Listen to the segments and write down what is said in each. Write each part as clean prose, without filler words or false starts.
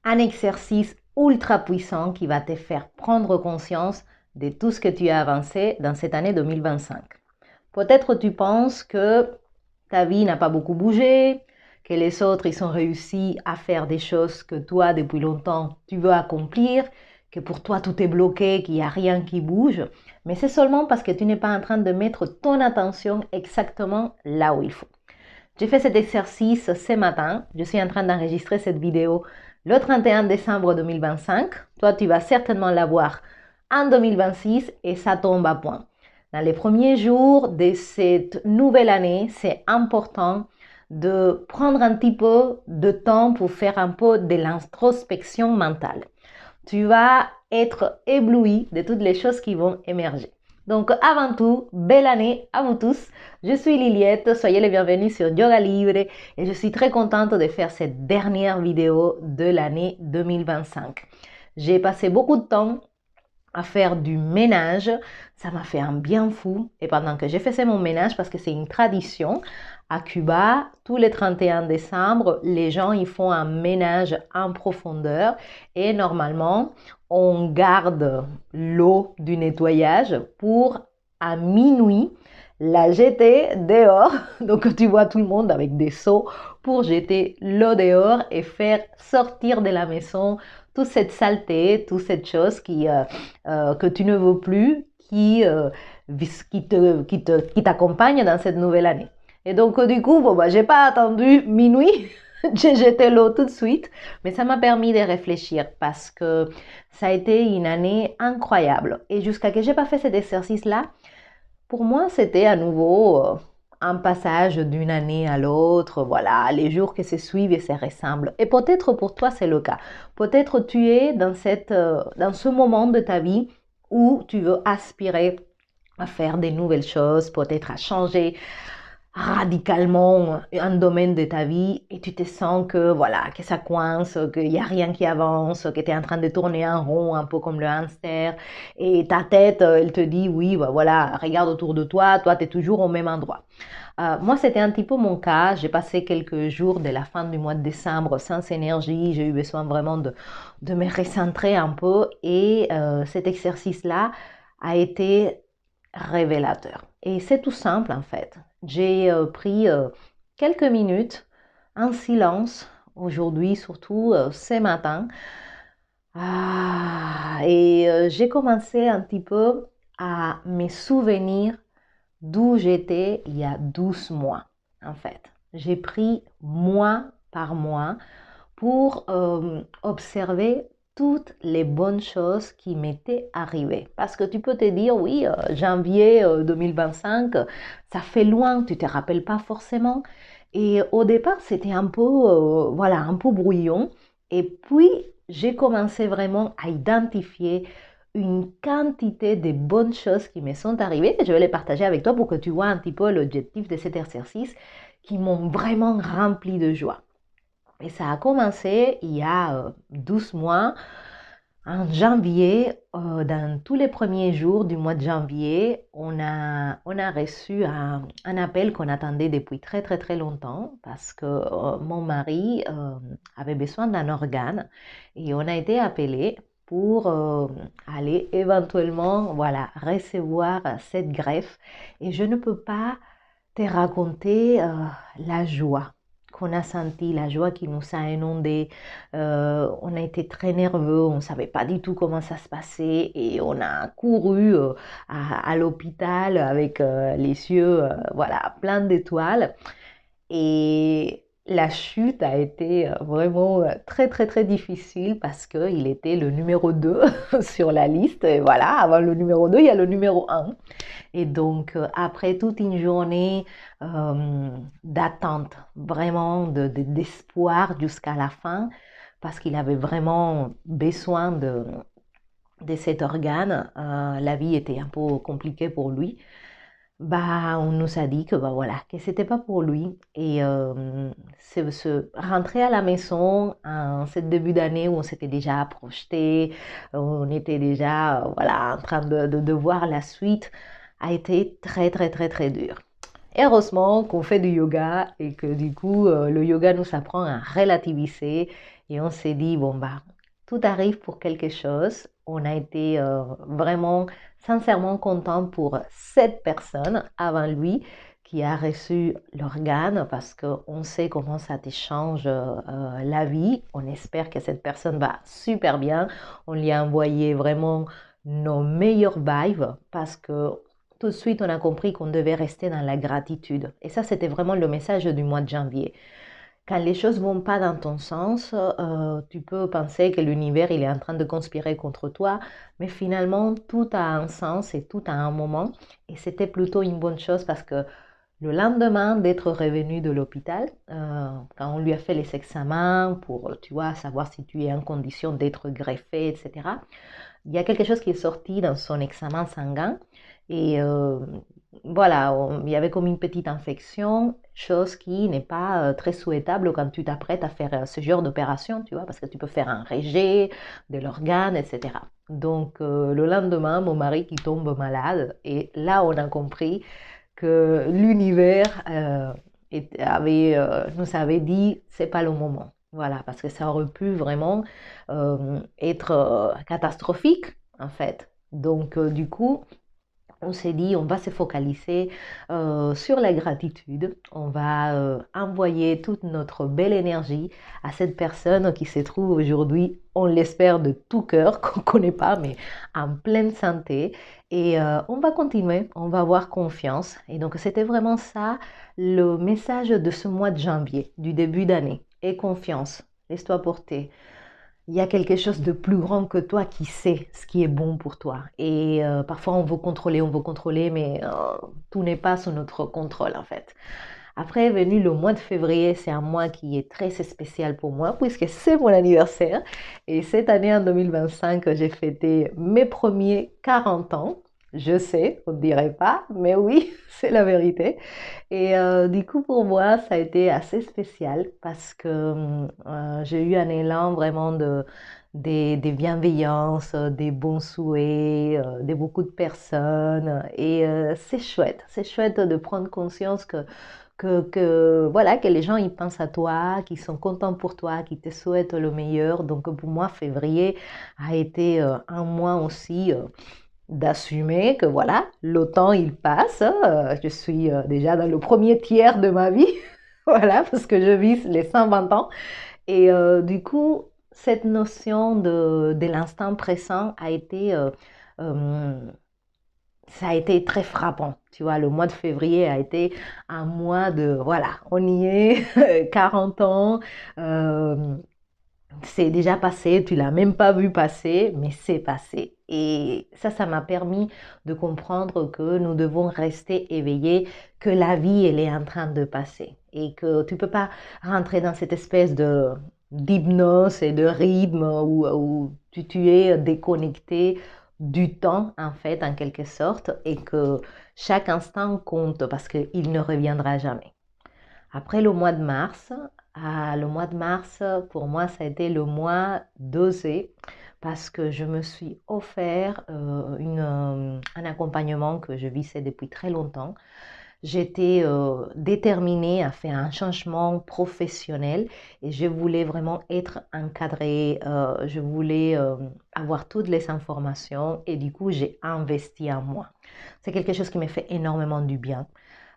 un exercice ultra puissant qui va te faire prendre conscience de tout ce que tu as avancé dans cette année 2025. Peut-être tu penses que ta vie n'a pas beaucoup bougé, que les autres ils ont réussi à faire des choses que toi depuis longtemps tu veux accomplir, que pour toi tout est bloqué, qu'il n'y a rien qui bouge, mais c'est seulement parce que tu n'es pas en train de mettre ton attention exactement là où il faut. J'ai fait cet exercice ce matin. Je suis en train d'enregistrer cette vidéo le 31 décembre 2025. Toi, tu vas certainement la voir en 2026 et ça tombe à point. Dans les premiers jours de cette nouvelle année, c'est important de prendre un petit peu de temps pour faire un peu de l'introspection mentale. Tu vas être ébloui de toutes les choses qui vont émerger. Donc avant tout, belle année à vous tous. Je suis Liliette, soyez les bienvenus sur Yoga Libre et je suis très contente de faire cette dernière vidéo de l'année 2025. J'ai passé beaucoup de temps à faire du ménage. Ça m'a fait un bien fou. Et pendant que j'ai fait mon ménage, parce que c'est une tradition, à Cuba, tous les 31 décembre, les gens ils font un ménage en profondeur et normalement, on garde l'eau du nettoyage pour à minuit la jeter dehors. Donc tu vois tout le monde avec des seaux pour jeter l'eau dehors et faire sortir de la maison toute cette saleté, toute cette chose que tu ne veux plus, qui t'accompagne dans cette nouvelle année. Et donc, du coup, bon, j'ai pas attendu minuit, j'ai jeté l'eau tout de suite, mais ça m'a permis de réfléchir parce que ça a été une année incroyable. Et jusqu'à que j'ai pas fait cet exercice-là, pour moi, c'était à nouveau un passage d'une année à l'autre, voilà, les jours qui se suivent et se ressemblent. Et peut-être pour toi, c'est le cas. Peut-être tu es dans ce moment de ta vie où tu veux aspirer à faire des nouvelles choses, peut-être à changer radicalement un domaine de ta vie et tu te sens que voilà, que ça coince, qu'il n'y a rien qui avance, que tu es en train de tourner en rond, un peu comme le hamster, et ta tête, elle te dit oui, bah, voilà, regarde autour de toi, toi, tu es toujours au même endroit. Moi, c'était un petit peu mon cas. J'ai passé quelques jours de la fin du mois de décembre sans énergie. J'ai eu besoin vraiment de me recentrer un peu et cet exercice-là a été révélateur. Et c'est tout simple en fait. J'ai pris quelques minutes en silence aujourd'hui, surtout ce matin. Et j'ai commencé un petit peu à me souvenir d'où j'étais il y a 12 mois en fait. J'ai pris mois par mois pour observer toutes les bonnes choses qui m'étaient arrivées. Parce que tu peux te dire, oui, janvier 2025, ça fait loin, tu ne te rappelles pas forcément. Et au départ, c'était un peu, voilà, un peu brouillon. Et puis, j'ai commencé vraiment à identifier une quantité de bonnes choses qui me sont arrivées. Et je vais les partager avec toi pour que tu vois un petit peu l'objectif de cet exercice qui m'ont vraiment rempli de joie. Et ça a commencé il y a 12 mois, en janvier, dans tous les premiers jours du mois de janvier, on a reçu un appel qu'on attendait depuis très très très longtemps parce que mon mari avait besoin d'un organe et on a été appelé pour aller éventuellement voilà, recevoir cette greffe. Et je ne peux pas te raconter la joie qu'on a senti, la joie qui nous a inondés. On a été très nerveux, on ne savait pas du tout comment ça se passait et on a couru à l'hôpital avec les yeux voilà, pleins d'étoiles. Et la chute a été vraiment très très très difficile parce qu'il était le numéro 2 sur la liste. Et voilà, avant le numéro 2, il y a le numéro 1. Et donc, après toute une journée d'attente, vraiment d'espoir jusqu'à la fin, parce qu'il avait vraiment besoin de cet organe, la vie était un peu compliquée pour lui. Bah, on nous a dit que bah voilà, que c'était pas pour lui. Et rentrer à la maison en ce début d'année où on s'était déjà projeté, on était déjà voilà, en train de voir la suite, a été très très très très dur. Et heureusement qu'on fait du yoga et que du coup le yoga nous apprend à relativiser et on s'est dit, bon, bah, tout arrive pour quelque chose. On a été vraiment sincèrement content pour cette personne avant lui qui a reçu l'organe parce qu'on sait comment ça te change la vie. On espère que cette personne va super bien. On lui a envoyé vraiment nos meilleures vibes parce que tout de suite on a compris qu'on devait rester dans la gratitude. Et ça, c'était vraiment le message du mois de janvier. Quand les choses vont pas dans ton sens, tu peux penser que l'univers il est en train de conspirer contre toi, mais finalement tout a un sens et tout a un moment. Et c'était plutôt une bonne chose parce que le lendemain d'être revenu de l'hôpital, quand on lui a fait les examens pour, tu vois, savoir si tu es en condition d'être greffé, etc., il y a quelque chose qui est sorti dans son examen sanguin et voilà, il y avait comme une petite infection, chose qui n'est pas très souhaitable quand tu t'apprêtes à faire ce genre d'opération, tu vois, parce que tu peux faire un rejet de l'organe, etc. Donc le lendemain, mon mari qui tombe malade et là on a compris que l'univers nous avait dit c'est pas le moment. Voilà, parce que ça aurait pu vraiment être catastrophique en fait. Donc du coup, on s'est dit, on va se focaliser sur la gratitude. On va envoyer toute notre belle énergie à cette personne qui se trouve aujourd'hui, on l'espère de tout cœur, qu'on ne connaît pas, mais en pleine santé. Et on va continuer, on va avoir confiance. Et donc, c'était vraiment ça le message de ce mois de janvier, du début d'année. Et confiance, laisse-toi porter. Il y a quelque chose de plus grand que toi qui sait ce qui est bon pour toi. Et parfois on veut contrôler, mais tout n'est pas sous notre contrôle en fait. Après est venu le mois de février, c'est un mois qui est très spécial pour moi puisque c'est mon anniversaire. Et cette année en 2025, j'ai fêté mes premiers 40 ans. Je sais, on ne dirait pas, mais oui, c'est la vérité. Et du coup, pour moi, ça a été assez spécial parce que j'ai eu un élan vraiment des bienveillances, des bons souhaits, de beaucoup de personnes. Et c'est chouette de prendre conscience voilà, que les gens ils pensent à toi, qu'ils sont contents pour toi, qu'ils te souhaitent le meilleur. Donc pour moi, février a été un mois aussi d'assumer que voilà, le temps il passe, je suis déjà dans le premier tiers de ma vie, voilà, parce que je vis les 120 ans. Et du coup, cette notion de l'instant présent a été, euh, ça a été très frappant. Tu vois, le mois de février a été un mois de, voilà, on y est, 40 ans, euh, c'est déjà passé, tu l'as même pas vu passer, mais c'est passé. Et ça m'a permis de comprendre que nous devons rester éveillés, que la vie, elle est en train de passer. Et que tu peux pas rentrer dans cette espèce de d'hypnose et de rythme où tu es déconnecté du temps, en fait, en quelque sorte, et que chaque instant compte parce qu'il ne reviendra jamais. Après le mois de mars, le mois de mars, pour moi, ça a été le mois d'oser parce que je me suis offert un accompagnement que je visais depuis très longtemps. J'étais déterminée à faire un changement professionnel et je voulais vraiment être encadrée, je voulais avoir toutes les informations et du coup, j'ai investi en moi. C'est quelque chose qui me fait énormément du bien.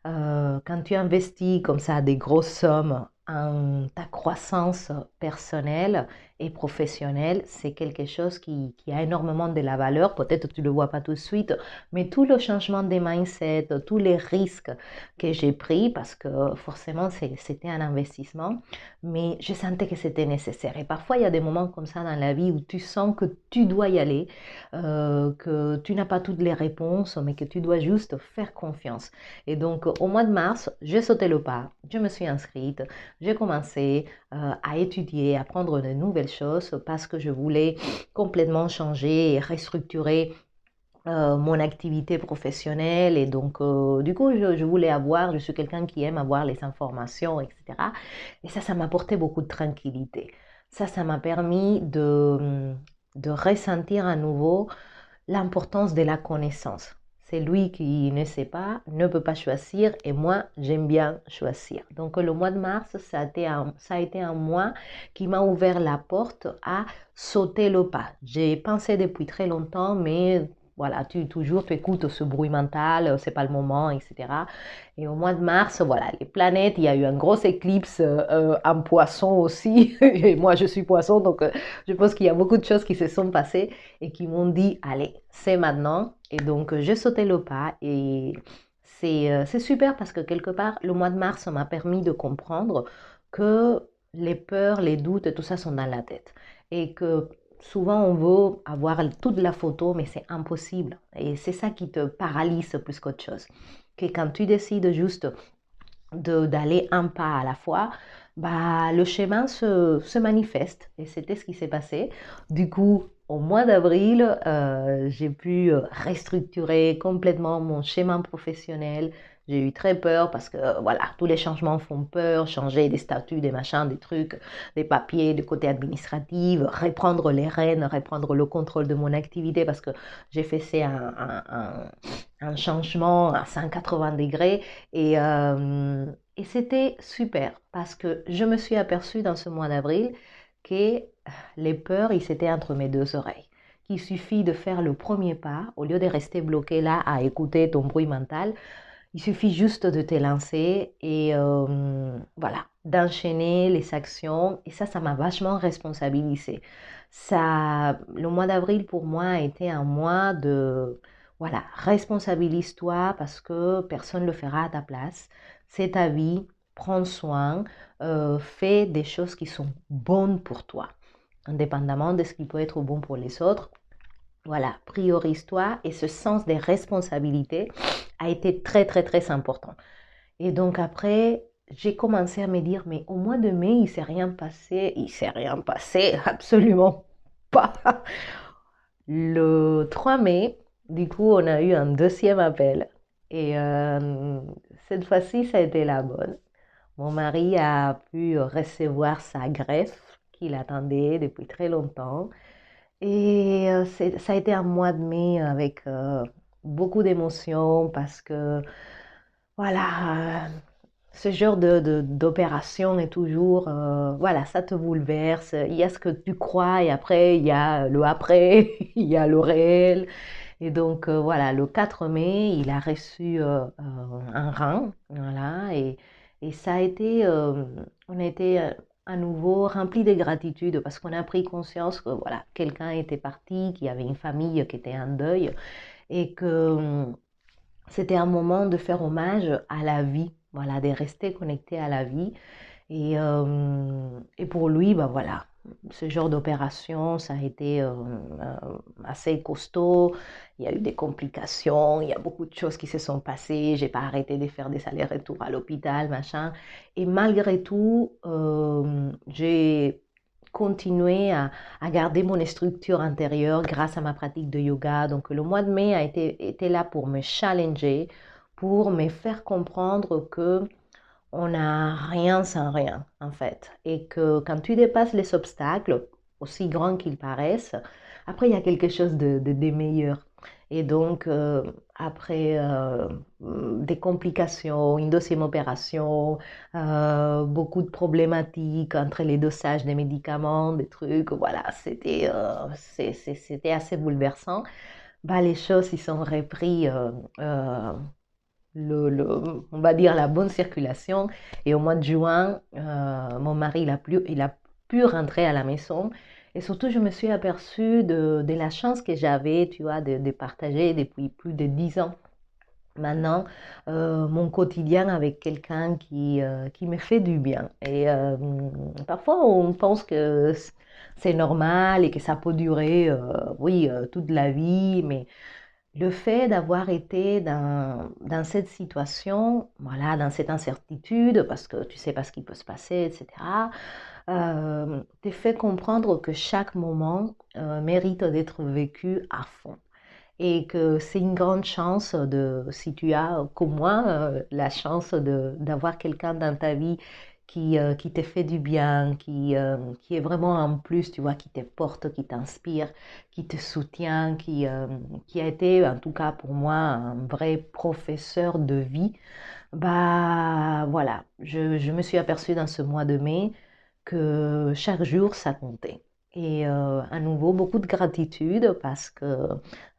Quand tu investis comme ça des grosses sommes en ta croissance personnelle et professionnelle, c'est quelque chose qui a énormément de la valeur. Peut-être que tu ne le vois pas tout de suite, mais tout le changement des mindsets, tous les risques que j'ai pris, parce que forcément c'était un investissement, mais je sentais que c'était nécessaire. Et parfois, il y a des moments comme ça dans la vie où tu sens que tu dois y aller, que tu n'as pas toutes les réponses, mais que tu dois juste faire confiance. Et donc, au mois de mars, j'ai sauté le pas, je me suis inscrite, j'ai commencé à étudier, à apprendre de nouvelles choses parce que je voulais complètement changer et restructurer mon activité professionnelle. Et donc, du coup, je voulais je suis quelqu'un qui aime avoir les informations, etc. Et ça m'apportait beaucoup de tranquillité. Ça m'a permis de ressentir à nouveau l'importance de la connaissance. c'est lui qui ne sait pas, ne peut pas choisir et moi, j'aime bien choisir. Donc le mois de mars, ça a été un mois qui m'a ouvert la porte à sauter le pas. J'ai pensé depuis très longtemps, mais voilà, tu écoutes ce bruit mental, c'est pas le moment, etc. Et au mois de mars, voilà, les planètes, il y a eu un gros éclipse en poisson aussi. Et moi, je suis poisson, donc je pense qu'il y a beaucoup de choses qui se sont passées et qui m'ont dit, allez, c'est maintenant. Et donc, j'ai sauté le pas et c'est super parce que quelque part, le mois de mars m'a permis de comprendre que les peurs, les doutes, tout ça sont dans la tête. Et que souvent, on veut avoir toute la photo, mais c'est impossible. Et c'est ça qui te paralyse plus qu'autre chose. Que quand tu décides juste d'aller un pas à la fois, bah, le chemin se manifeste. Et c'était ce qui s'est passé. Du coup, au mois d'avril, j'ai pu restructurer complètement mon chemin professionnel. J'ai eu très peur parce que voilà, tous les changements font peur, changer des statuts, des machins, des trucs, des papiers, du côté administratif, reprendre les rênes, reprendre le contrôle de mon activité parce que j'ai fait un changement à 180 degrés et c'était super parce que je me suis aperçue dans ce mois d'avril que les peurs, ils étaient entre mes deux oreilles. Qu'il suffit de faire le premier pas, au lieu de rester bloqué là à écouter ton bruit mental, il suffit juste de te lancer et voilà, d'enchaîner les actions. Et ça m'a vachement responsabilisée. Ça, le mois d'avril pour moi a été un mois de, voilà, responsabilise-toi parce que personne ne le fera à ta place. C'est ta vie, prends soin, fais des choses qui sont bonnes pour toi, indépendamment de ce qui peut être bon pour les autres. Voilà, priorise-toi et ce sens des responsabilités a été très, très, très important. Et donc après, j'ai commencé à me dire, mais au mois de mai, il ne s'est rien passé. Il ne s'est rien passé, absolument pas. Le 3 mai, du coup, on a eu un deuxième appel. Et cette fois-ci, ça a été la bonne. Mon mari a pu recevoir sa greffe qu'il attendait depuis très longtemps. Et ça a été un mois de mai avec beaucoup d'émotions parce que, voilà, ce genre d'opération est toujours, voilà, ça te bouleverse. Il y a ce que tu crois et après, il y a le après, il y a le réel. Et donc, voilà, le 4 mai, il a reçu un rein, voilà, et ça a été, on a été à nouveau rempli de gratitude parce qu'on a pris conscience que, voilà, quelqu'un était parti, qu'il y avait une famille qui était en deuil et que c'était un moment de faire hommage à la vie, voilà, de rester connecté à la vie. Et pour lui, bah voilà, ce genre d'opération, ça a été assez costaud. Il y a eu des complications, il y a beaucoup de choses qui se sont passées. J'ai pas arrêté de faire des allers-retours à l'hôpital, machin. Et malgré tout, j'ai continué à garder mon structure intérieure grâce à ma pratique de yoga. Donc le mois de mai été là pour me challenger, pour me faire comprendre que on n'a rien sans rien, en fait. Et que quand tu dépasses les obstacles, aussi grands qu'ils paraissent, après, il y a quelque chose de meilleur. Et donc, après des complications, une deuxième opération, beaucoup de problématiques entre les dosages des médicaments, des trucs, voilà, c'était assez bouleversant. Bah, les choses, ils sont repris on va dire la bonne circulation. Et au mois de juin, mon mari, il a pu rentrer à la maison. Et surtout, je me suis aperçue de la chance que j'avais, tu vois, de partager depuis plus de 10 ans. Maintenant, mon quotidien avec quelqu'un qui me fait du bien. Et parfois, on pense que c'est normal et que ça peut durer, oui, toute la vie, mais le fait d'avoir été dans cette situation, voilà, dans cette incertitude, parce que tu ne sais pas ce qui peut se passer, etc., te fait comprendre que chaque moment mérite d'être vécu à fond. Et que c'est une grande chance si tu as, comme moi, la chance d'avoir quelqu'un dans ta vie qui te fait du bien, qui est vraiment un plus, tu vois, qui te porte, qui t'inspire, qui te soutient, qui a été, en tout cas pour moi, un vrai professeur de vie. Bah voilà, je me suis aperçue dans ce mois de mai que chaque jour, ça comptait. Et à nouveau, beaucoup de gratitude parce que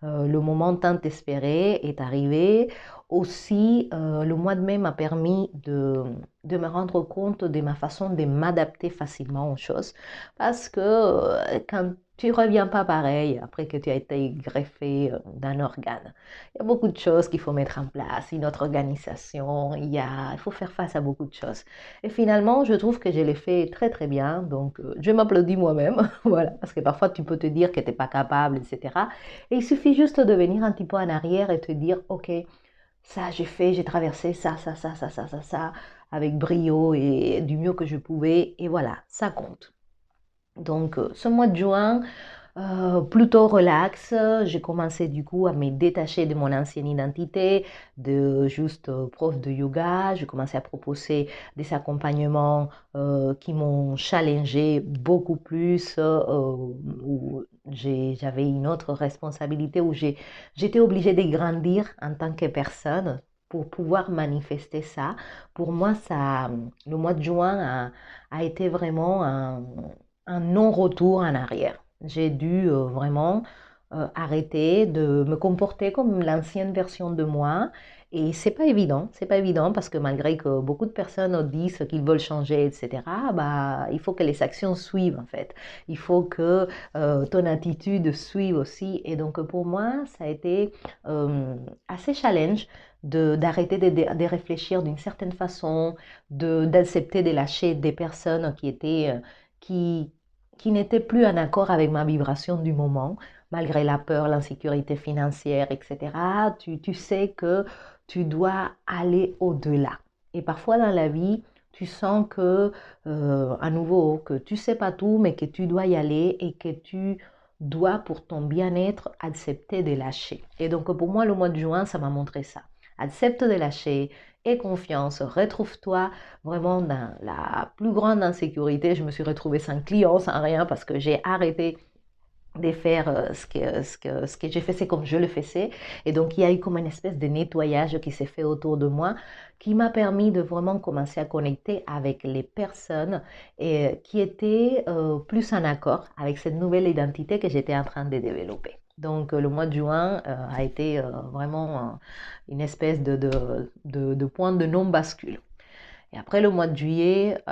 le moment tant espéré est arrivé. Aussi, le mois de mai m'a permis de me rendre compte de ma façon de m'adapter facilement aux choses. Parce que quand tu reviens pas pareil après que tu as été greffé d'un organe, il y a beaucoup de choses qu'il faut mettre en place, une autre organisation, il faut faire face à beaucoup de choses. Et finalement, je trouve que je l'ai fait très très bien, donc je m'applaudis moi-même, voilà, parce que parfois tu peux te dire que tu n'es pas capable, etc. Et il suffit juste de venir un petit peu en arrière et te dire, ok, ça j'ai fait, j'ai traversé ça, avec brio et du mieux que je pouvais, et voilà, ça compte. Donc ce mois de juin, plutôt relax. J'ai commencé du coup à me détacher de mon ancienne identité, de juste prof de yoga. J'ai commencé à proposer des accompagnements qui m'ont challengé beaucoup plus, où j'avais une autre responsabilité, où j'étais obligée de grandir en tant que personne pour pouvoir manifester ça. Pour moi, le mois de juin a été vraiment un non-retour en arrière. J'ai dû vraiment arrêter de me comporter comme l'ancienne version de moi. Et c'est pas évident parce que malgré que beaucoup de personnes disent qu'ils veulent changer, etc., bah, il faut que les actions suivent en fait. Il faut que ton attitude suive aussi. Et donc pour moi, ça a été assez challenge d'arrêter de réfléchir d'une certaine façon, d'accepter de lâcher des personnes qui étaient, qui, qui n'était plus en accord avec ma vibration du moment, malgré la peur, l'insécurité financière, etc. Tu sais que tu dois aller au-delà. Et parfois dans la vie, tu sens que, à nouveau, que tu sais pas tout, mais que tu dois y aller et que tu dois, pour ton bien-être, accepter de lâcher. Et donc, pour moi, le mois de juin, ça m'a montré ça. Accepte de lâcher, aie confiance, retrouve-toi vraiment dans la plus grande insécurité. Je me suis retrouvée sans client, sans rien, parce que j'ai arrêté de faire ce que j'ai fait, c'est comme je le faisais. Et donc, il y a eu comme une espèce de nettoyage qui s'est fait autour de moi, qui m'a permis de vraiment commencer à connecter avec les personnes qui étaient plus en accord avec cette nouvelle identité que j'étais en train de développer. Donc, le mois de juin a été vraiment une espèce de point de non-bascule. Et après le mois de juillet,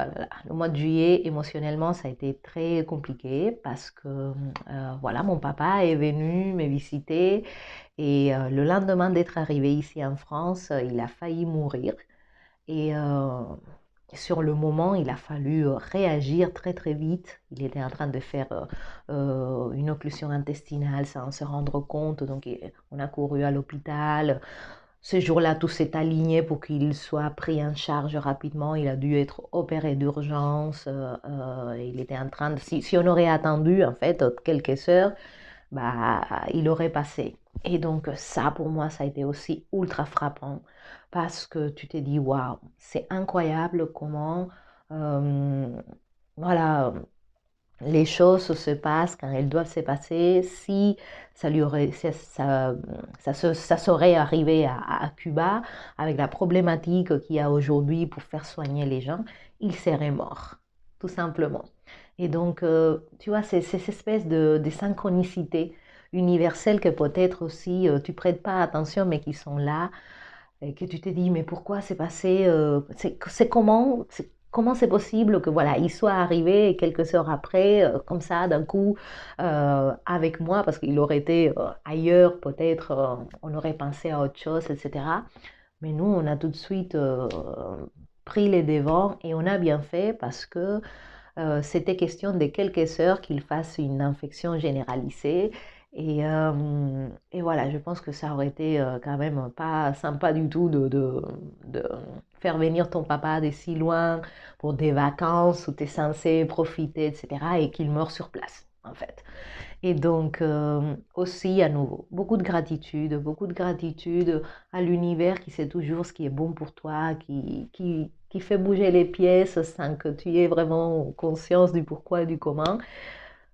le mois de juillet, émotionnellement, ça a été très compliqué parce que voilà, mon papa est venu me visiter et le lendemain d'être arrivé ici en France, il a failli mourir. Et sur le moment, il a fallu réagir très très vite. Il était en train de faire une occlusion intestinale sans se rendre compte. Donc on a couru à l'hôpital. Ce jour-là, tout s'est aligné pour qu'il soit pris en charge rapidement. Il a dû être opéré d'urgence. Il était en train de... Si on aurait attendu, en fait, quelques heures, bah, il aurait passé. Et donc, ça, pour moi, ça a été aussi ultra frappant parce que tu t'es dit, waouh, c'est incroyable comment, euh, voilà, les choses se passent quand elles doivent se passer. Si ça lui aurait, ça serait arrivé à Cuba avec la problématique qu'il y a aujourd'hui pour faire soigner les gens, il serait mort, tout simplement. Et donc, tu vois, c'est cette espèce de synchronicité universelle que peut-être aussi tu prêtes pas attention, mais qui sont là, et que tu te dis, mais pourquoi c'est passé, comment c'est possible que voilà, il soit arrivé quelques heures après, comme ça, d'un coup, avec moi, parce qu'il aurait été ailleurs, peut-être, on aurait pensé à autre chose, etc. Mais nous, on a tout de suite pris les devants et on a bien fait parce que c'était question de quelques heures qu'il fasse une infection généralisée. Et voilà, je pense que ça aurait été quand même pas sympa du tout de faire venir ton papa de si loin pour des vacances où tu es censé profiter, etc. et qu'il meure sur place, en fait. Et donc, aussi, à nouveau, beaucoup de gratitude à l'univers qui sait toujours ce qui est bon pour toi, qui fait bouger les pièces sans que tu aies vraiment conscience du pourquoi et du comment.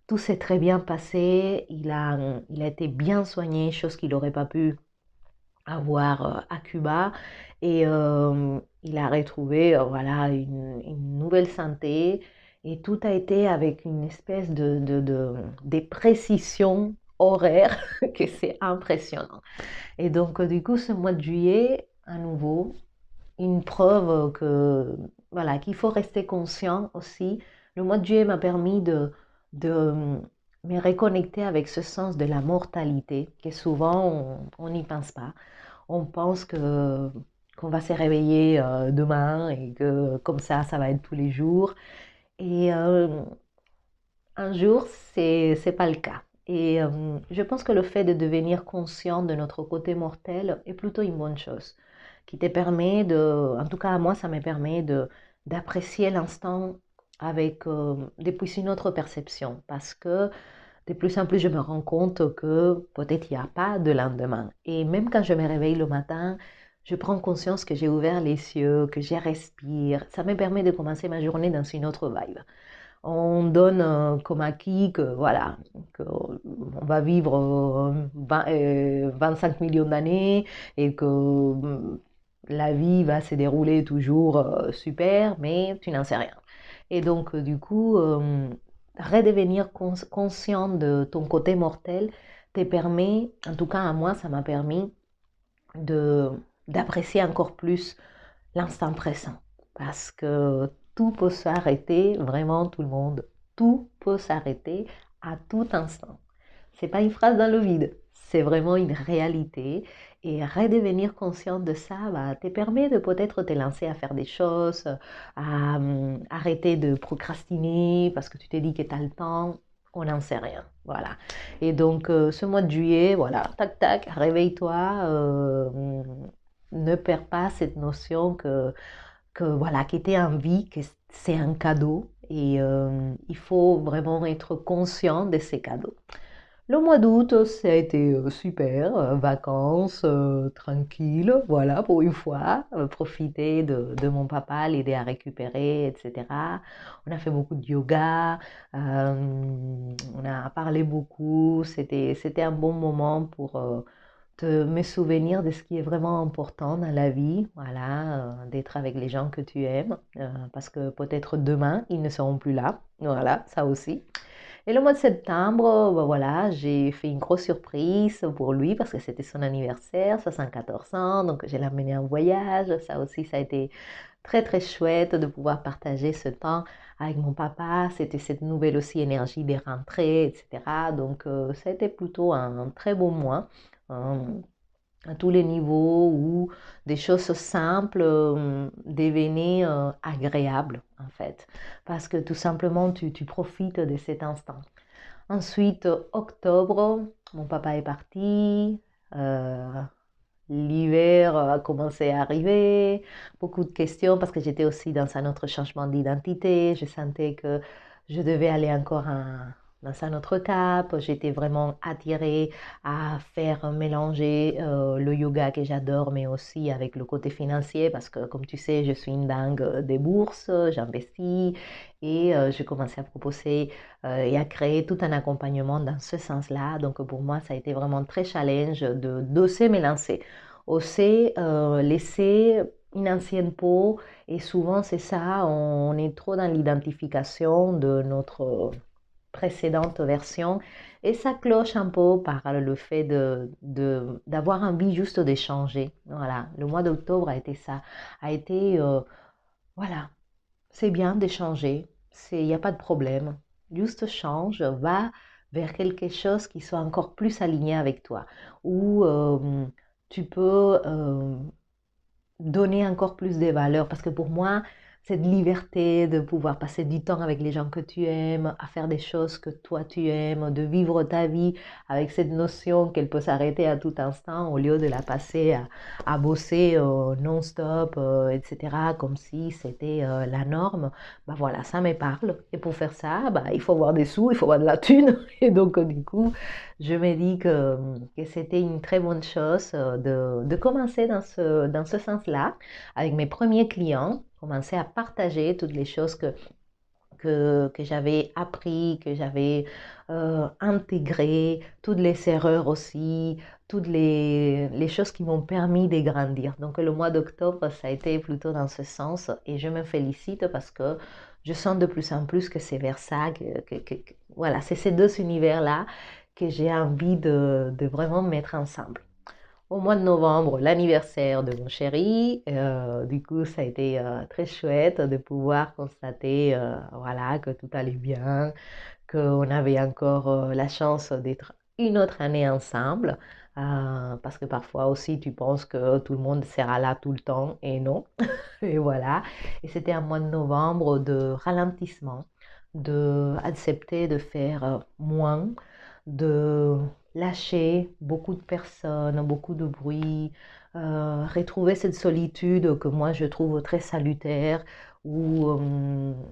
Tout s'est très bien passé, il a été bien soigné, chose qu'il n'aurait pas pu avoir à Cuba. Et il a retrouvé voilà, une nouvelle santé. Et tout a été avec une espèce de précision horaire que c'est impressionnant. Et donc, du coup, ce mois de juillet, à nouveau, une preuve que, voilà, qu'il faut rester conscient aussi. Le mois de juillet m'a permis de me reconnecter avec ce sens de la mortalité, que souvent on n'y pense pas. On pense qu'on va se réveiller demain et que comme ça va être tous les jours. Et un jour, c'est pas le cas. Et je pense que le fait de devenir conscient de notre côté mortel est plutôt une bonne chose, qui te permet en tout cas à moi, ça me permet d'apprécier l'instant avec depuis une autre perception, parce que de plus en plus, je me rends compte que peut-être il n'y a pas de lendemain. Et même quand je me réveille le matin, je prends conscience que j'ai ouvert les yeux, que je respire. Ça me permet de commencer ma journée dans une autre vibe. On donne comme acquis que voilà, qu'on va vivre 25 millions d'années et que la vie va se dérouler toujours super, mais tu n'en sais rien. Et donc, du coup, redevenir conscient de ton côté mortel te permet, en tout cas à moi, ça m'a permis de d'apprécier encore plus l'instant présent. Parce que tout peut s'arrêter, vraiment tout le monde, tout peut s'arrêter à tout instant. C'est pas une phrase dans le vide, c'est vraiment une réalité. Et redevenir conscient de ça te permet de peut-être te lancer à faire des choses, à arrêter de procrastiner parce que tu te dis que tu as le temps. On n'en sait rien. Voilà. Et donc, ce mois de juillet, voilà, tac, tac, réveille-toi. Ne perds pas cette notion que voilà, qui était en vie, que c'est un cadeau et il faut vraiment être conscient de ces cadeaux. Le mois d'août, ça a été super, vacances, tranquille, voilà, pour une fois, profiter de mon papa, l'aider à récupérer, etc. On a fait beaucoup de yoga, on a parlé beaucoup, c'était un bon moment pour me souvenir de ce qui est vraiment important dans la vie, voilà, d'être avec les gens que tu aimes, parce que peut-être demain, ils ne seront plus là, voilà, ça aussi. Et le mois de septembre, ben voilà, j'ai fait une grosse surprise pour lui parce que c'était son anniversaire, 74 ans, donc je l'ai emmené en voyage. Ça aussi, ça a été très très chouette de pouvoir partager ce temps avec mon papa. C'était cette nouvelle aussi énergie des rentrées, etc. Donc ça a été plutôt un très beau mois. À tous les niveaux où des choses simples devenaient agréables en fait, parce que tout simplement tu profites de cet instant. Ensuite, octobre, mon papa est parti, euh, l'hiver a commencé à arriver, beaucoup de questions parce que j'étais aussi dans un autre changement d'identité, je sentais que je devais aller encore dans un autre cap, j'étais vraiment attirée à faire mélanger le yoga que j'adore, mais aussi avec le côté financier parce que comme tu sais, je suis une dingue des bourses, j'investis et je commençais à proposer et à créer tout un accompagnement dans ce sens-là. Donc pour moi, ça a été vraiment très challenge d'oser me lancer, oser laisser une ancienne peau. Et souvent, c'est ça, on est trop dans l'identification de notre précédente version et ça cloche un peu par le fait d'avoir envie juste d'échanger. Voilà, le mois d'octobre a été ça, a été, voilà, c'est bien d'échanger, il n'y a pas de problème. Juste change, va vers quelque chose qui soit encore plus aligné avec toi, où tu peux donner encore plus de valeur. Parce que pour moi, cette liberté de pouvoir passer du temps avec les gens que tu aimes, à faire des choses que toi tu aimes, de vivre ta vie avec cette notion qu'elle peut s'arrêter à tout instant au lieu de la passer à bosser non-stop, etc., comme si c'était la norme, bah voilà, ça me parle. Et pour faire ça, bah, il faut avoir des sous, il faut avoir de la thune. Et donc, du coup, je me dis que c'était une très bonne chose de commencer dans ce sens-là avec mes premiers clients. commencé à partager toutes les choses que j'avais appris, que j'avais intégré, toutes les erreurs aussi, toutes les choses qui m'ont permis de grandir. Donc le mois d'octobre, ça a été plutôt dans ce sens et je me félicite parce que je sens de plus en plus que c'est vers ça, voilà, c'est ces deux univers-là que j'ai envie de vraiment mettre ensemble. Au mois de novembre, l'anniversaire de mon chéri. Du coup, ça a été très chouette de pouvoir constater voilà, que tout allait bien, qu'on avait encore la chance d'être une autre année ensemble. Parce que parfois aussi, tu penses que tout le monde sera là tout le temps et non. Et voilà. Et c'était un mois de novembre de ralentissement, de accepter de faire moins, de lâcher beaucoup de personnes, beaucoup de bruit, retrouver cette solitude que moi je trouve très salutaire, où,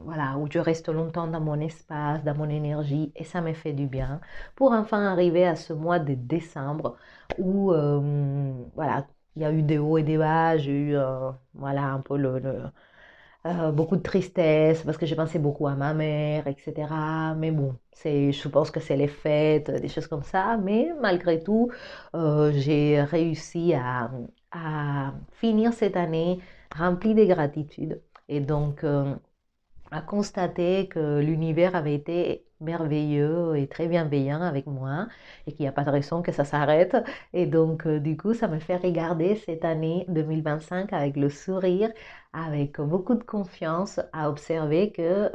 voilà, où je reste longtemps dans mon espace, dans mon énergie, et ça me fait du bien, pour enfin arriver à ce mois de décembre où, voilà, il y a eu des hauts et des bas, j'ai eu, voilà, un peu beaucoup de tristesse parce que j'ai pensé beaucoup à ma mère, etc. Mais bon, je pense que c'est les fêtes, des choses comme ça. Mais malgré tout, j'ai réussi à finir cette année remplie de gratitude. Et donc, à constater que l'univers avait été merveilleux et très bienveillant avec moi et qu'il n'y a pas de raison que ça s'arrête. Et donc, du coup, ça me fait regarder cette année 2025 avec le sourire, avec beaucoup de confiance, à observer que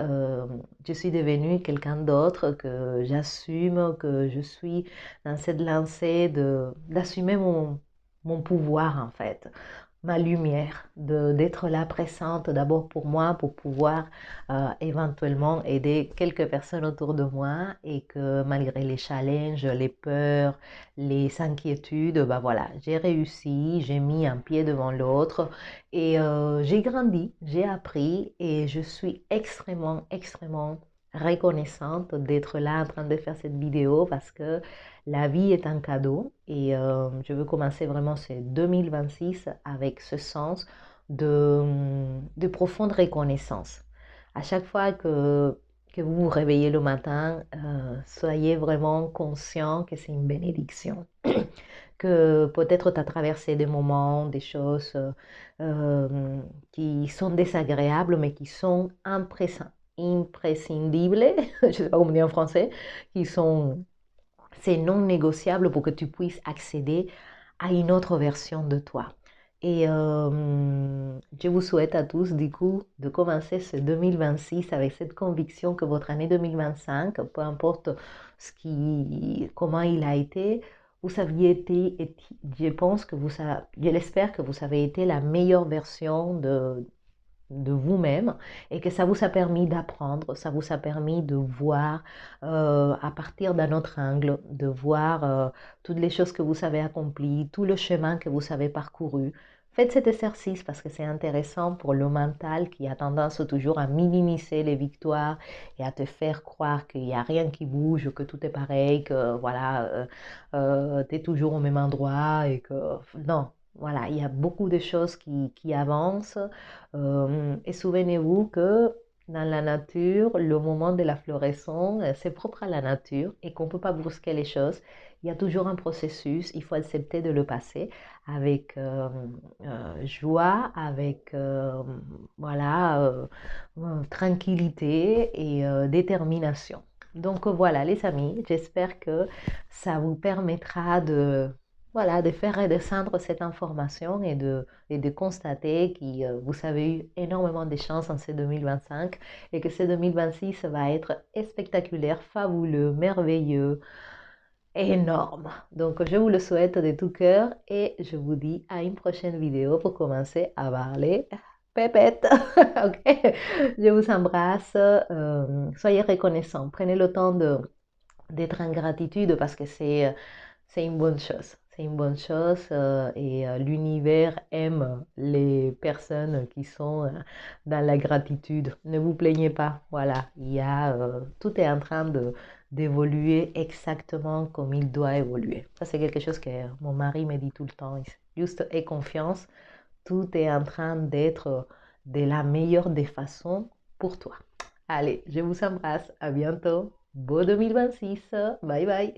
je suis devenue quelqu'un d'autre, que j'assume, que je suis dans cette lancée d'assumer mon pouvoir en fait, ma lumière, d'être là présente d'abord pour moi, pour pouvoir éventuellement aider quelques personnes autour de moi et que malgré les challenges, les peurs, les inquiétudes, bah voilà, j'ai réussi, j'ai mis un pied devant l'autre et j'ai grandi, j'ai appris et je suis extrêmement, extrêmement reconnaissante d'être là en train de faire cette vidéo parce que la vie est un cadeau et je veux commencer vraiment ce 2026 avec ce sens de profonde reconnaissance. À chaque fois que vous vous réveillez le matin, soyez vraiment conscient que c'est une bénédiction. Que peut-être tu as traversé des moments, des choses qui sont désagréables, mais qui sont imprescindibles, je ne sais pas comment dire en français, qui sont c'est non négociable pour que tu puisses accéder à une autre version de toi. Et je vous souhaite à tous, du coup, de commencer ce 2026 avec cette conviction que votre année 2025, peu importe comment il a été, vous aviez été, et je pense que je l'espère que vous avez été la meilleure version de vous-même et que ça vous a permis d'apprendre, ça vous a permis de voir à partir d'un autre angle, de voir toutes les choses que vous avez accomplies, tout le chemin que vous avez parcouru. Faites cet exercice parce que c'est intéressant pour le mental qui a tendance toujours à minimiser les victoires et à te faire croire qu'il n'y a rien qui bouge, que tout est pareil, que voilà, tu es toujours au même endroit et que non, voilà, il y a beaucoup de choses qui avancent. Et souvenez-vous que dans la nature, le moment de la floraison, c'est propre à la nature et qu'on ne peut pas brusquer les choses. Il y a toujours un processus, il faut accepter de le passer avec joie, avec voilà, tranquillité et détermination. Donc voilà les amis, j'espère que ça vous permettra voilà, de faire redescendre cette information et de constater que vous avez eu énormément de chance en ce 2025 et que ce 2026 va être spectaculaire, fabuleux, merveilleux, énorme. Donc je vous le souhaite de tout cœur et je vous dis à une prochaine vidéo pour commencer à parler pépette. Ok, je vous embrasse, soyez reconnaissants, prenez le temps d'être en gratitude parce que c'est une bonne chose. C'est une bonne chose et l'univers aime les personnes qui sont dans la gratitude. Ne vous plaignez pas. Voilà, tout est en train d'évoluer exactement comme il doit évoluer. Ça, c'est quelque chose que mon mari me dit tout le temps. Juste aie confiance. Tout est en train d'être de la meilleure des façons pour toi. Allez, je vous embrasse. À bientôt. Beau 2026. Bye bye.